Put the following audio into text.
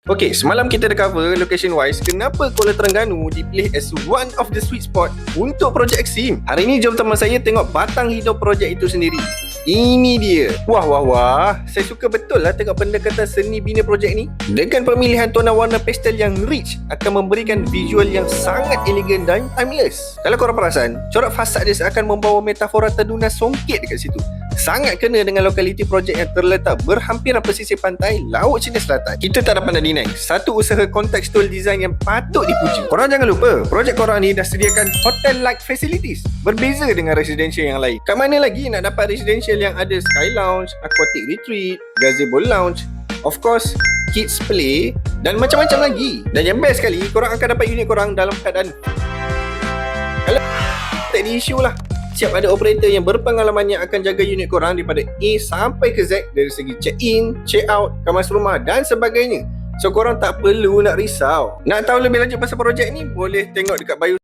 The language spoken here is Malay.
Okey, semalam kita dah cover location wise kenapa Kuala Terengganu dipilih as one of the sweet spot untuk projek Exim. Hari ini jom teman saya tengok batang hidup projek itu sendiri. Ini dia. Wah. Saya suka betul lah tengok pendekatan seni bina projek ni. Dengan pemilihan tona warna pastel yang rich akan memberikan visual yang sangat elegan dan timeless. Kalau korang perasan, corak fasad dia seakan membawa metafora terdunas songket dekat situ. Sangat kena dengan lokaliti projek yang terletak berhampiran pesisir pantai Laut Cina Selatan. Kita tak dapat nak deny, satu usaha contextual design yang patut dipuji. Korang jangan lupa, projek korang ni dah sediakan hotel-like facilities, berbeza dengan residential yang lain. Kat mana lagi nak dapat residential yang ada sky lounge, aquatic retreat, gazebo lounge, of course kids play dan macam-macam lagi. Dan yang best sekali, korang akan dapat unit korang dalam keadaan kalau tak ada isu lah. Siap ada operator yang berpengalaman yang akan jaga unit korang daripada A sampai ke Z, dari segi check in, check out, kemas rumah dan sebagainya. So korang tak perlu nak risau. Nak tahu lebih lanjut pasal projek ni, boleh tengok dekat bio